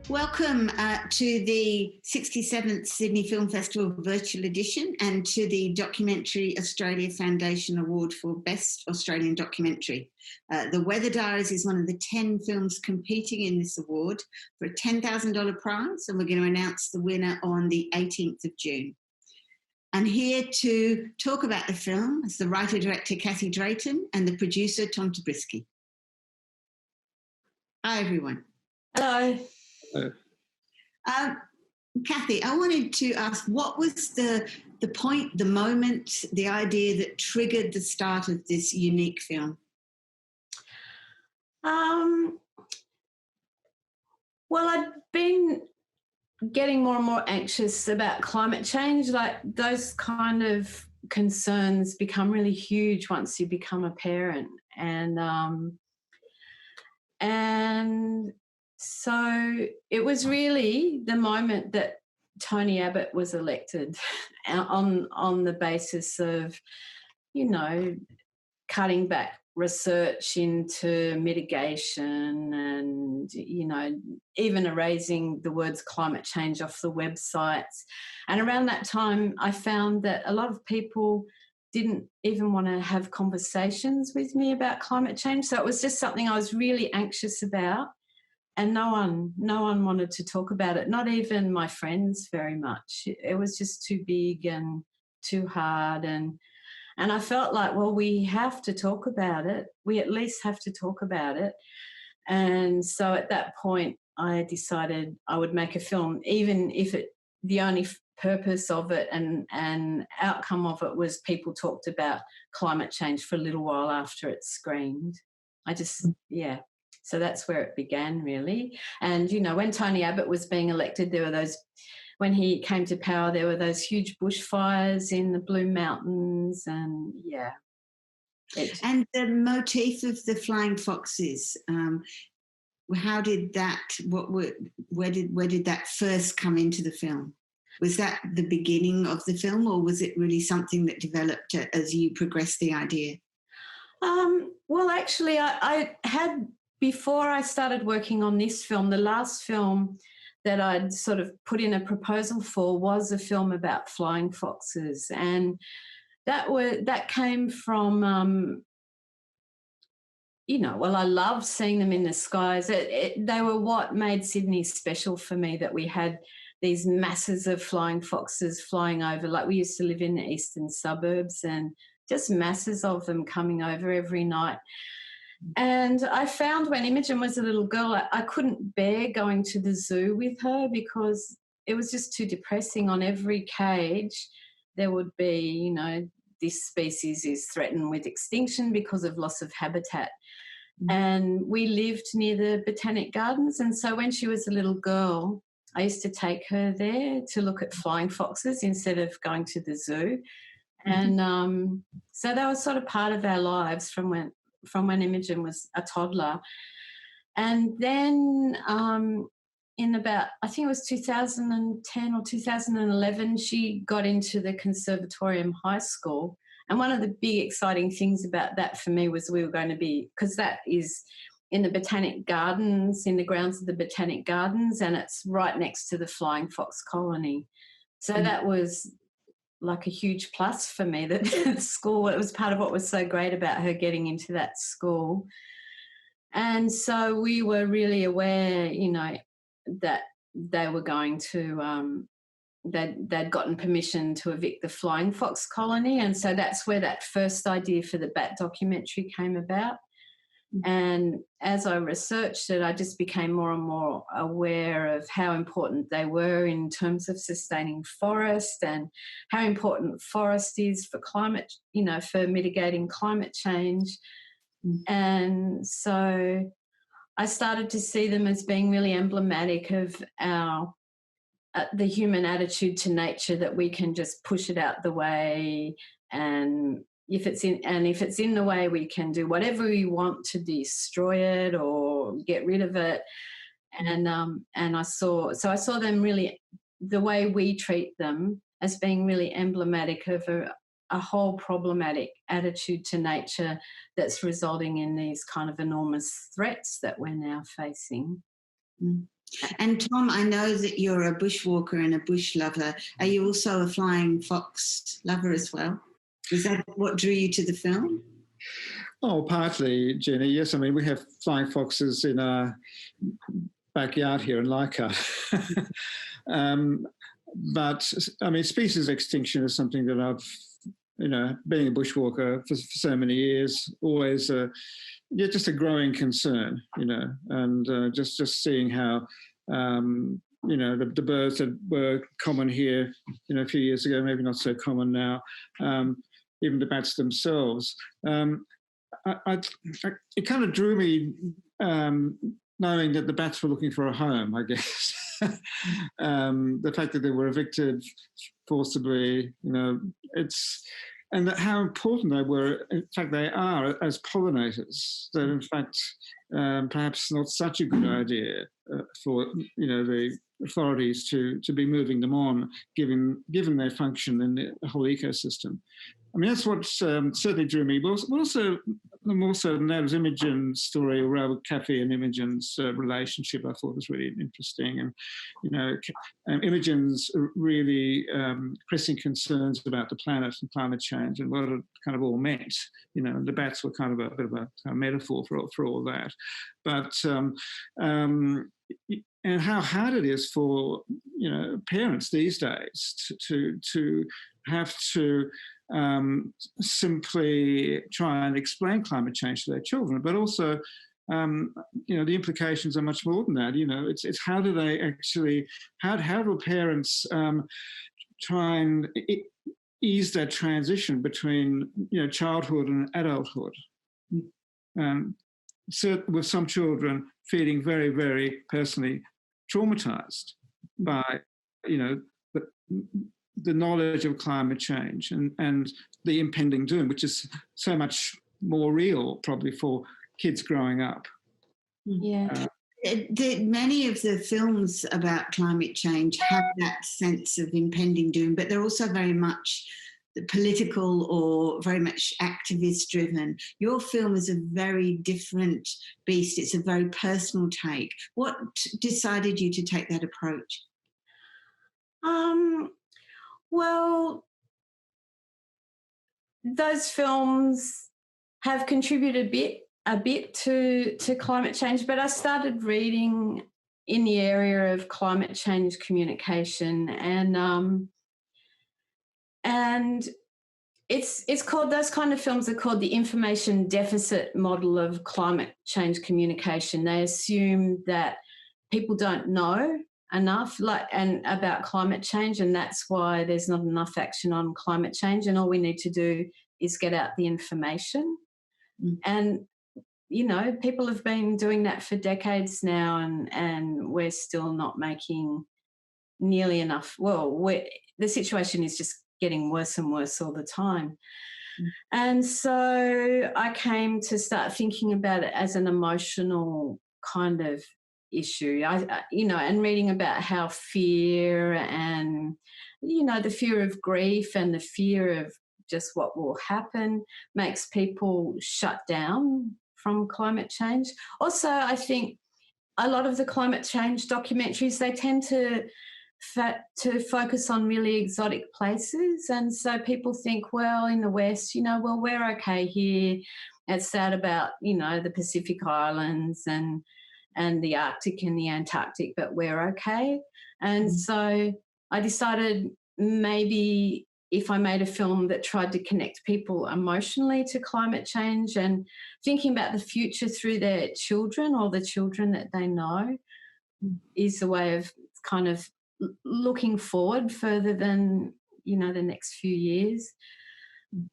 Welcome to the 67th Sydney Film Festival Virtual Edition and to the Documentary Australia Foundation Award for Best Australian Documentary. The Weather Diaries is one of the 10 films competing in this award for a $10,000 prize, and we're going to announce the winner on the 18th of June. And here to talk about the film is the writer-director Kathy Drayton and the producer Tom Zubrycki. Hi, everyone. Hello. Kathy, I wanted to ask, what was the point, the moment, the idea that triggered the start of this unique film? Well, I'd been getting more and more anxious about climate change. Like, those kind of concerns become really huge once you become a parent. And so it was really the moment that Tony Abbott was elected on the basis of, cutting back research into mitigation and, even erasing the words climate change off the websites. And around that time, I found that a lot of people didn't even want to have conversations with me about climate change. So it was just something I was really anxious about. And no one wanted to talk about it, not even my friends very much. It was just too big and too hard. And I felt like, well, we have to talk about it. We at least have to talk about it. And so at that point, I decided I would make a film, even if the only purpose of it and outcome of it was people talked about climate change for a little while after it screened. So that's where it began, really. And, when Tony Abbott was being elected, when he came to power, there were those huge bushfires in the Blue Mountains and, yeah. And the motif of the flying foxes, how did that, where did that first come into the film? Was that the beginning of the film, or was it really something that developed as you progressed the idea? Well, actually, I had... Before I started working on this film, the last film that I'd sort of put in a proposal for was a film about flying foxes, and that came from, I loved seeing them in the skies. They were what made Sydney special for me, that we had these masses of flying foxes flying over. Like, we used to live in the eastern suburbs, and just masses of them coming over every night. And I found when Imogen was a little girl, I couldn't bear going to the zoo with her because it was just too depressing. On every cage there would be, this species is threatened with extinction because of loss of habitat. And we lived near the Botanic Gardens, and so when she was a little girl, I used to take her there to look at flying foxes instead of going to the zoo. And so that was sort of part of our lives from when Imogen was a toddler. And then in about, I think it was 2010 or 2011, she got into the Conservatorium High School. And one of the big exciting things about that for me was we were going to be, because that is in the Botanic Gardens, in the grounds of the Botanic Gardens, and it's right next to the flying fox colony. So that was like a huge plus for me, that the school, it was part of what was so great about her getting into that school. And so we were really aware, that they were going to, they'd gotten permission to evict the flying fox colony. And so that's where that first idea for the bat documentary came about. And as I researched it, I just became more and more aware of how important they were in terms of sustaining forest and how important forest is for climate, for mitigating climate change. And so I started to see them as being really emblematic of the human attitude to nature, that we can just push it out the way, and if it's in the way, we can do whatever we want to destroy it or get rid of it. And I saw them really, the way we treat them, as being really emblematic of a whole problematic attitude to nature that's resulting in these kind of enormous threats that we're now facing. And Tom, I know that you're a bushwalker and a bush lover. Are you also a flying fox lover as well? Is that what drew you to the film? Oh, partly, Jenny. Yes, I mean, we have flying foxes in our backyard here in Leichhardt. But, I mean, species extinction is something that I've, being a bushwalker for so many years, always just a growing concern, and just seeing how, the birds that were common here, a few years ago, maybe not so common now, even the bats themselves. It kind of drew me knowing that the bats were looking for a home, I guess. The fact that they were evicted forcibly, and that how important they were, in fact, they are as pollinators, that in fact, perhaps not such a good idea for, the authorities to be moving them on, given their function in the whole ecosystem. I mean, that's what certainly drew me. But also, more so than that, was Imogen's story, or rather Kathy and Imogen's relationship, I thought was really interesting. And, Imogen's really pressing concerns about the planet and climate change and what it kind of all meant. The bats were kind of a bit of a metaphor for all that. But, and how hard it is for, parents these days to have to simply try and explain climate change to their children, but also, the implications are much more than that. It's how do they actually, how do parents try and ease that transition between, childhood and adulthood? So with some children feeling very, very personally traumatized by, the knowledge of climate change and the impending doom, which is so much more real probably for kids growing up. Yeah. Many of the films about climate change have that sense of impending doom, but they're also very much political or very much activist driven. Your film is a very different beast. It's a very personal take. What decided you to take that approach? Well, those films have contributed a bit to climate change, but I started reading in the area of climate change communication, and it's called, those kind of films are called the information deficit model of climate change communication. They assume that people don't know enough about climate change, and that's why there's not enough action on climate change, and all we need to do is get out the information. And people have been doing that for decades now, and we're still not making nearly enough. Well, the situation is just getting worse and worse all the time. And so I came to start thinking about it as an emotional kind of issue, and reading about how fear and, the fear of grief and the fear of just what will happen makes people shut down from climate change. Also, I think a lot of the climate change documentaries, they tend to focus on really exotic places, and so people think, well, in the West, well, we're okay here. It's sad about, the Pacific Islands and the Arctic and the Antarctic, but we're okay. And so I decided maybe if I made a film that tried to connect people emotionally to climate change and thinking about the future through their children or the children that they know is a way of kind of looking forward further than, the next few years.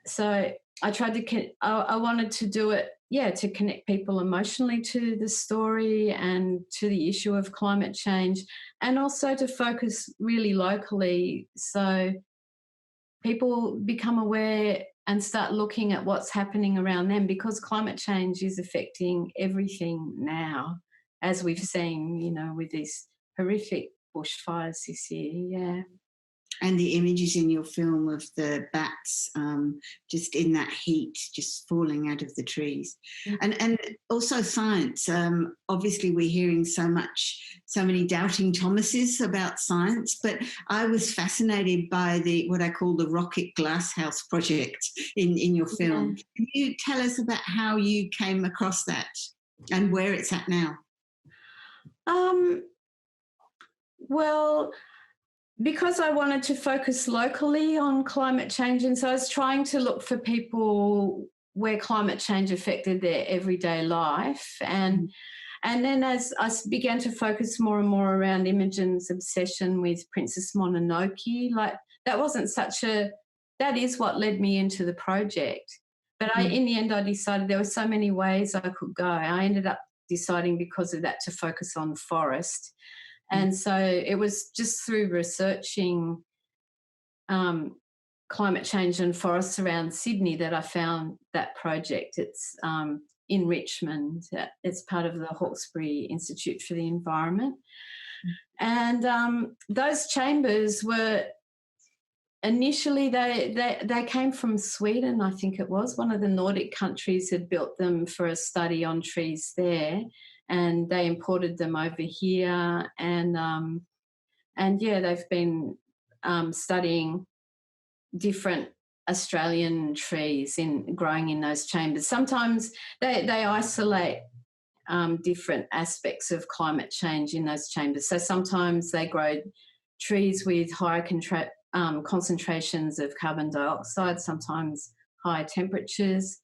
So I tried to, I wanted to do it, to connect people emotionally to the story and to the issue of climate change, and also to focus really locally so people become aware and start looking at what's happening around them, because climate change is affecting everything now, as we've seen, with these horrific bushfires this year. And the images in your film of the bats just in that heat, just falling out of the trees. And also science. Obviously, we're hearing so many doubting Thomases about science, but I was fascinated by what I call the rocket glasshouse project in your film. Yeah. Can you tell us about how you came across that and where it's at now? Well, because I wanted to focus locally on climate change, and so I was trying to look for people where climate change affected their everyday life. And then as I began to focus more and more around Imogen's obsession with Princess Mononoke, like that is what led me into the project. But in the end, I decided there were so many ways I could go. I ended up deciding because of that to focus on forest. And so it was just through researching climate change and forests around Sydney that I found that project. It's in Richmond. It's part of the Hawkesbury Institute for the Environment. And those chambers were initially, they came from Sweden, I think it was. One of the Nordic countries had built them for a study on trees there. And they imported them over here, and they've been studying different Australian trees growing in those chambers. Sometimes they isolate different aspects of climate change in those chambers. So sometimes they grow trees with higher concentrations of carbon dioxide, sometimes higher temperatures.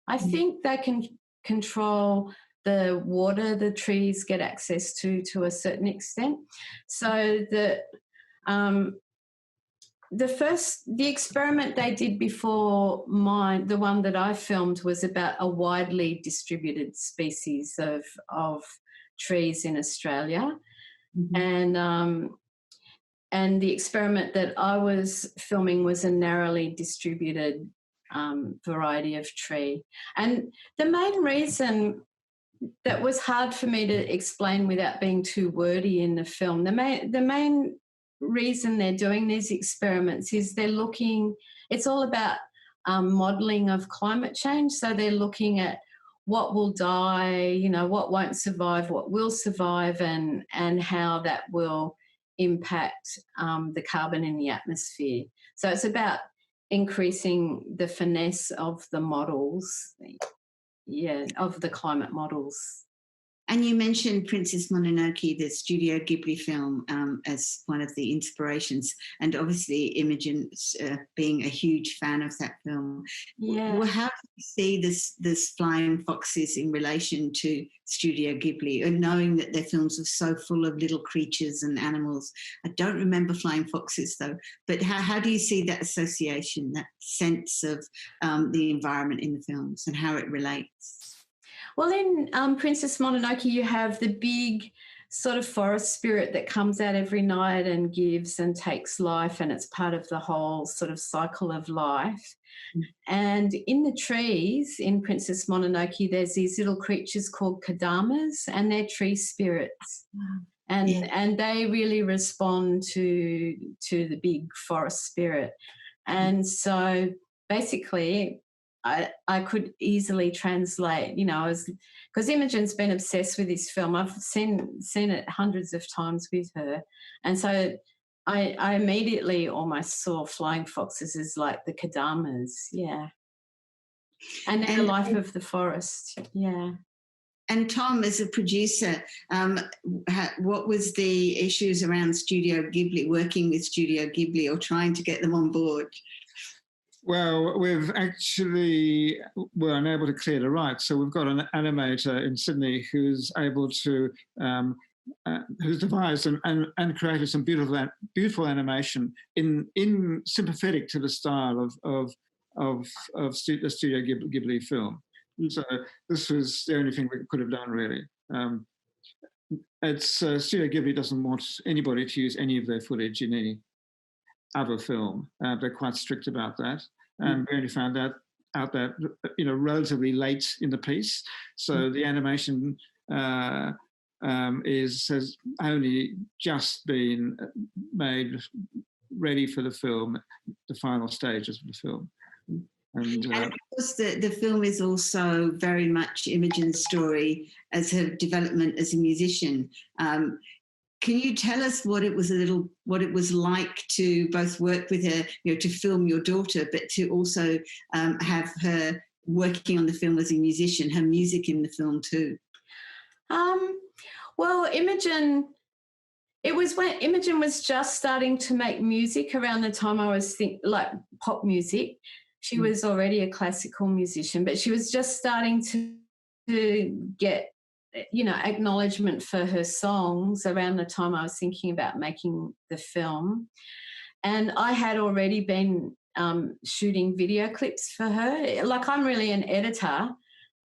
I think they can control the water the trees get access to a certain extent. So the experiment they did before mine, the one that I filmed, was about a widely distributed species of trees in Australia. And the experiment that I was filming was a narrowly distributed variety of tree. And the main reason that was hard for me to explain without being too wordy in the film. The main reason they're doing these experiments is it's all about modelling of climate change. So they're looking at what will die, what won't survive, what will survive, and how that will impact the carbon in the atmosphere. So it's about increasing the finesse of the models. Of the climate models. And you mentioned Princess Mononoke, the Studio Ghibli film, as one of the inspirations, and obviously Imogen being a huge fan of that film. Yeah. Well, how do you see this Flying Foxes in relation to Studio Ghibli, and knowing that their films are so full of little creatures and animals? I don't remember Flying Foxes though, but how do you see that association, that sense of the environment in the films and how it relates? Well, in Princess Mononoke, you have the big sort of forest spirit that comes out every night and gives and takes life, and it's part of the whole sort of cycle of life. And in the trees in Princess Mononoke, there's these little creatures called kadamas, and they're tree spirits. And they really respond to the big forest spirit. And so basically I could easily translate, because Imogen's been obsessed with this film. I've seen it hundreds of times with her. And so I immediately almost saw Flying Foxes as like the kadamas, and the life of the forest, And Tom, as a producer, what was the issues around Studio Ghibli, working with Studio Ghibli or trying to get them on board? Well, we've actually were unable to clear the rights. So we've got an animator in Sydney who's able to, who's devised and created some beautiful animation in sympathetic to the style of the Studio Ghibli film. So this was the only thing we could have done, really. Studio Ghibli doesn't want anybody to use any of their footage in any other film. They're quite strict about that. And we only found out that, relatively late in the piece. So the animation has only just been made ready for the film, the final stages of the film. And of course, the film is also very much Imogen's story as her development as a musician. Can you tell us what it was like to both work with her, to film your daughter, but to also have her working on the film as a musician, her music in the film too? Well, Imogen, it was when Imogen was just starting to make music around the time I was like pop music. She was already a classical musician, but she was just starting to get, acknowledgement for her songs around the time I was thinking about making the film. And I had already been shooting video clips for her. Like, I'm really an editor,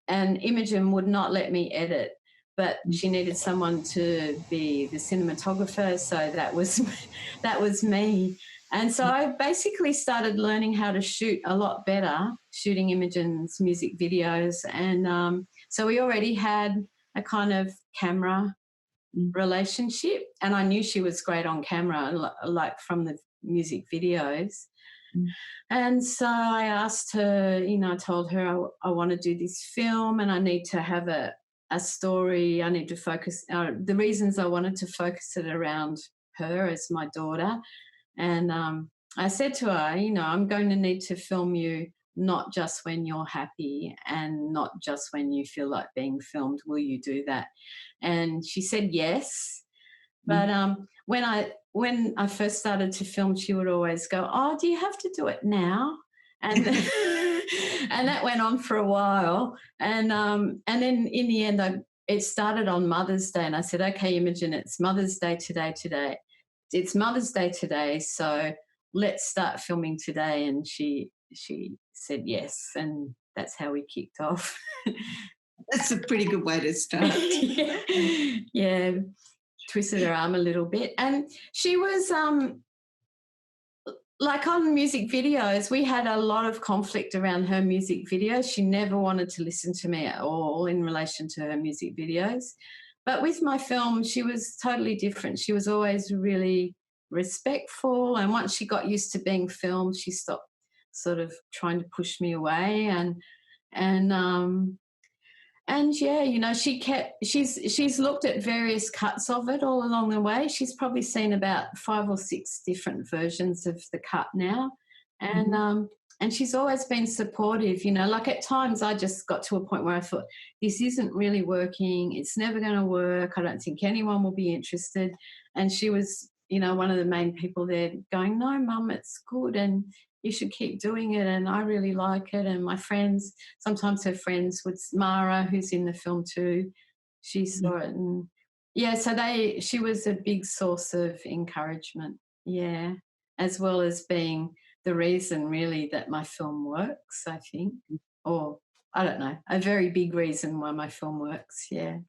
and Imogen would not let me edit, but she needed someone to be the cinematographer, so that was me. And so I basically started learning how to shoot a lot better, shooting Imogen's music videos. And so we already had a kind of camera relationship, and I knew she was great on camera, like from the music videos. And so I asked her, I told her I want to do this film and I need to have a story. I need to focus, the reasons I wanted to focus it around her as my daughter. And I said to her, I'm going to need to film you not just when you're happy and not just when you feel like being filmed. Will you do that? And she said yes. But when I first started to film, she would always go, "Oh, do you have to do it now?" And and that went on for a while. And then in the end, it started on Mother's Day, and I said, "Okay, Imogen, it's Mother's Day today. It's Mother's Day today, so let's start filming today." And she said yes, and that's how we kicked off. That's a pretty good way to start. Yeah. Twisted her arm a little bit. And she was like, on music videos, we had a lot of conflict around her music videos. She never wanted to listen to me at all in relation to her music videos. But with my film, she was totally different. She was always really respectful, and once she got used to being filmed, she stopped sort of trying to push me away. And yeah, she's looked at various cuts of it all along the way. She's probably seen about 5 or 6 different versions of the cut now. And she's always been supportive, like at times I just got to a point where I thought, this isn't really working. It's never going to work. I don't think anyone will be interested. And she was, one of the main people there going, "No, Mum, it's good. And you should keep doing it, and I really like it." And my friends, sometimes her friends would, Mara, who's in the film too, she saw it. And yeah, so she was a big source of encouragement, yeah, as well as being the reason really that my film works, I think, or I don't know, a very big reason why my film works, yeah.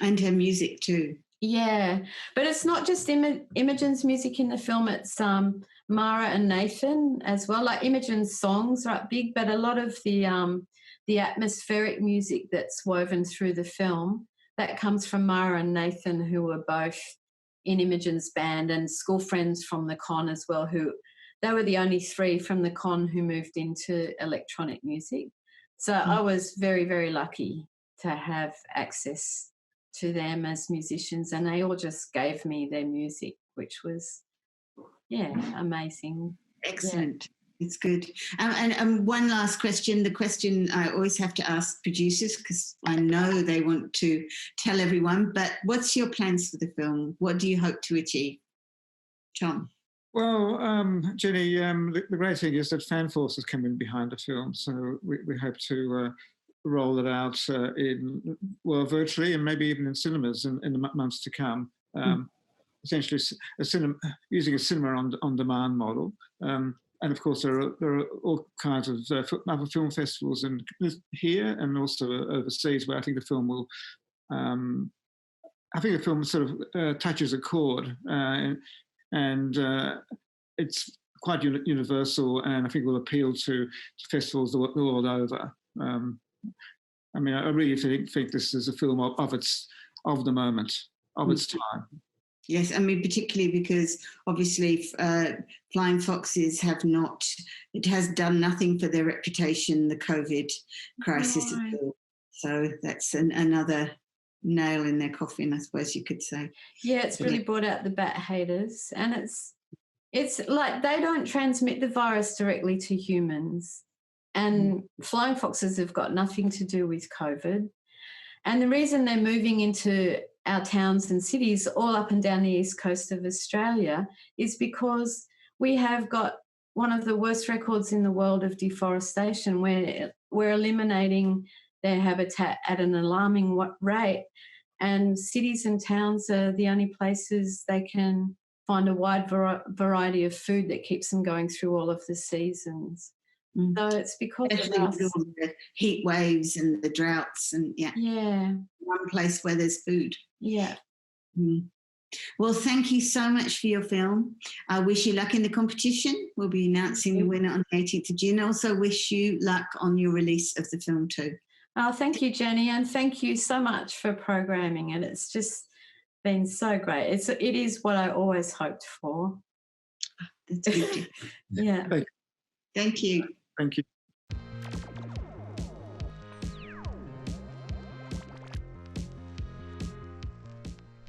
And her music too. Yeah, but it's not just Imogen's music in the film, it's Mara and Nathan as well. Like, Imogen's songs are big, but a lot of the atmospheric music that's woven through the film, that comes from Mara and Nathan, who were both in Imogen's band and school friends from the con as well, they were the only 3 from the con who moved into electronic music. So I was very, very lucky to have access to them as musicians, and they all just gave me their music, which was, amazing. Excellent. Yeah. It's good. And one last question, the question I always have to ask producers, because I know they want to tell everyone, but what's your plans for the film? What do you hope to achieve? Tom? Well, Jenny, the great thing is that Fan Force is coming behind the film, so we hope to roll it out virtually and maybe even in cinemas in the months to come. Essentially, using a cinema on demand model, and of course there are all kinds of other film festivals here and also overseas where I think the film will. I think the film sort of touches a chord, and it's quite universal, and I think will appeal to festivals the world over. I mean, I really think this is a film of the moment, of its time. Yes, I mean, particularly because obviously flying foxes it has done nothing for their reputation, the COVID crisis Right. at all. So that's another nail in their coffin, I suppose you could say. Yeah, it's really brought out the bat haters, and it's like they don't transmit the virus directly to humans, and flying foxes have got nothing to do with COVID. And the reason they're moving into our towns and cities all up and down the east coast of Australia is because we have got one of the worst records in the world of deforestation, where we're eliminating their habitat at an alarming rate. And cities and towns are the only places they can find a wide variety of food that keeps them going through all of the seasons. So it's because Especially of us. with all the heat waves and the droughts and Yeah. one place where there's food. Yeah. Well, thank you so much for your film. I wish you luck in the competition. We'll be announcing the winner on the 18th of June. I also wish you luck on your release of the film too. Oh, thank you, Jenny, and thank you so much for programming it. It's just been so great. It is what I always hoped for. That's good. Yeah. Thank you. Thank you.